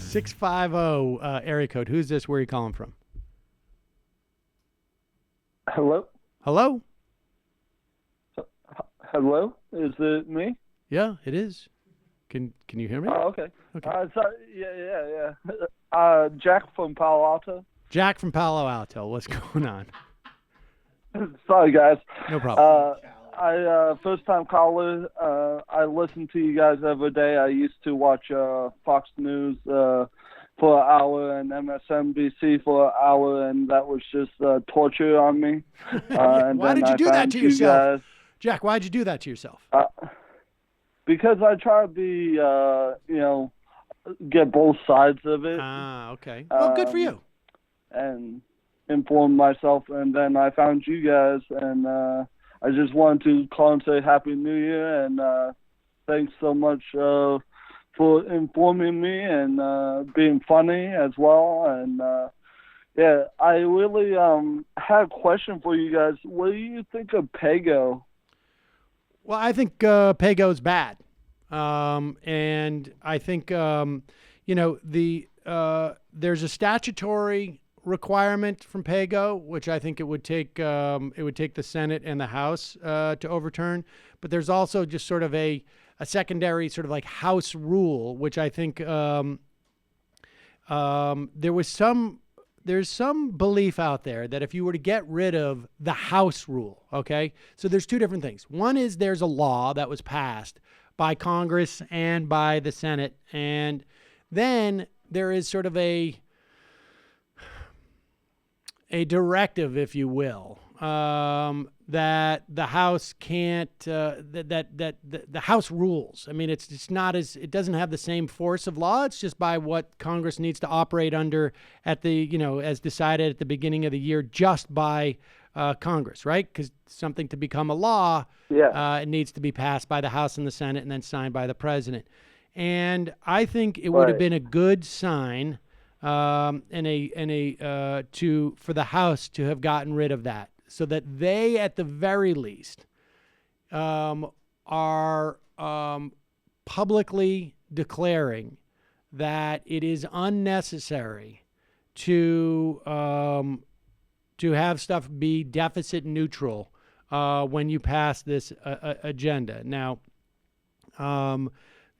650 area code. Who's this? Where are you calling from? Hello? Hello? Hello? Is it me? Yeah, it is. Can you hear me? Oh, okay. Okay. Sorry. Yeah. Jack from Palo Alto. Jack from Palo Alto. What's going on? Sorry, guys. No problem. First time caller. I listen to you guys every day. I used to watch Fox News for an hour and MSNBC for an hour, and that was just torture on me. Why did you do that to yourself? Jack, why'd you do that to yourself? Because I try to be, get both sides of it. Ah, okay. Well, good for you. And inform myself, and then I found you guys, and I just wanted to call and say Happy New Year, and thanks so much for informing me and being funny as well. And I really had a question for you guys. What do you think of PAYGO? Well, I think PAYGO is bad, and I think there's a statutory requirement from PAYGO, which I think it would take the Senate and the House to overturn. But there's also just sort of a secondary sort of like House rule, which I think there's some belief out there that if you were to get rid of the House rule, okay? So there's two different things. One is there's a law that was passed by Congress and by the Senate, and then there is sort of a directive, if you will, that the House can't, that the House rules. I mean, it's not it doesn't have the same force of law. It's just by what Congress needs to operate under at the, as decided at the beginning of the year, just by Congress, right? Because something to become a law, it needs to be passed by the House and the Senate and then signed by the president. And I think it would have been a good sign for the House to have gotten rid of that, so that they, at the very least, are publicly declaring that it is unnecessary to have stuff be deficit neutral when you pass this agenda. Now,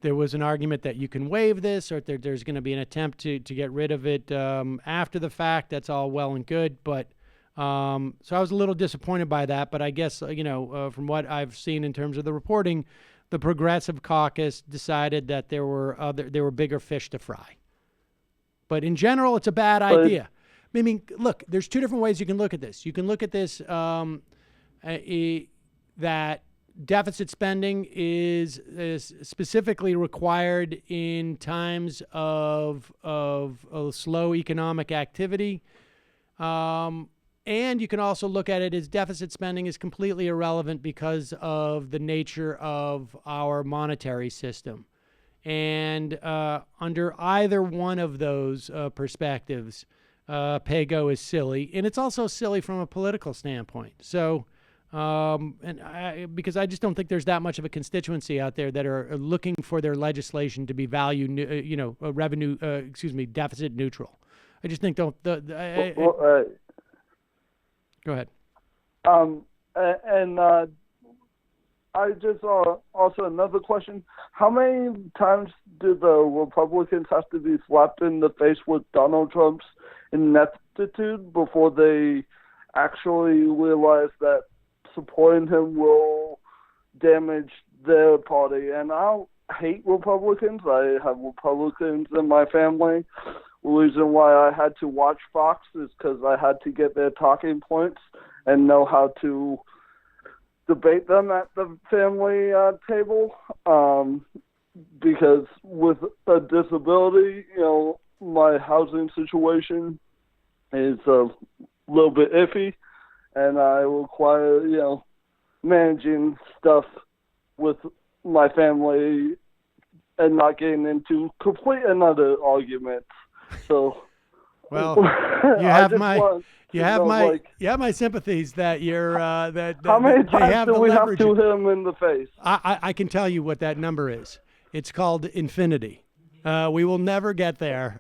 there was an argument that you can waive this, or there's going to be an attempt to get rid of it after the fact. That's all well and good, but so I was a little disappointed by that. But I guess from what I've seen in terms of the reporting, the Progressive Caucus decided that there were bigger fish to fry. But in general, it's a bad idea. I mean, look, there's two different ways you can look at this. You can look at this that deficit spending is specifically required in times of slow economic activity. And you can also look at it as deficit spending is completely irrelevant because of the nature of our monetary system. And under either one of those perspectives, PAYGO is silly. And it's also silly from a political standpoint. So, because I just don't think there's that much of a constituency out there that are looking for their legislation to be deficit neutral. I just think Go ahead. I just also another question. How many times do the Republicans have to be slapped in the face with Donald Trump's ineptitude before they actually realize that supporting him will damage their party? And I don't hate Republicans. I have Republicans in my family. The reason why I had to watch Fox is because I had to get their talking points and know how to debate them at the family table. Because with a disability, my housing situation is a little bit iffy, and I require, managing stuff with my family and not getting into complete another argument. So, well, you have my sympathies that you're that. How many times do we have to hit him in the face? I can tell you what that number is. It's called infinity. We will never get there.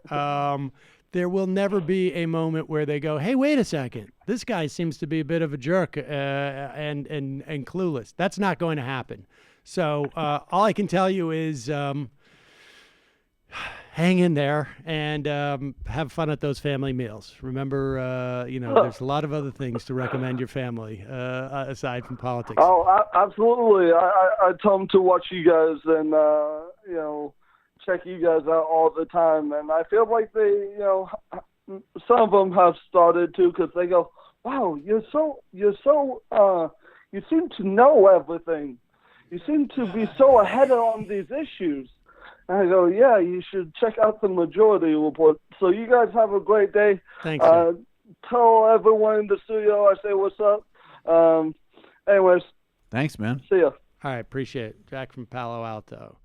There will never be a moment where they go, "Hey, wait a second. This guy seems to be a bit of a jerk and clueless." That's not going to happen. So all I can tell you is hang in there and have fun at those family meals. Remember, there's a lot of other things to recommend your family aside from politics. Oh, absolutely. I tell them to watch you guys and check you guys out all the time, and I feel like they, some of them have started to, because they go, "Wow, you seem to know everything. You seem to be so ahead on these issues." And I go, "Yeah, you should check out the majority report." So you guys have a great day. Thanks. Man. Tell everyone in the studio I say what's up. Anyways. Thanks, man. See ya. All right, appreciate it. Jack from Palo Alto.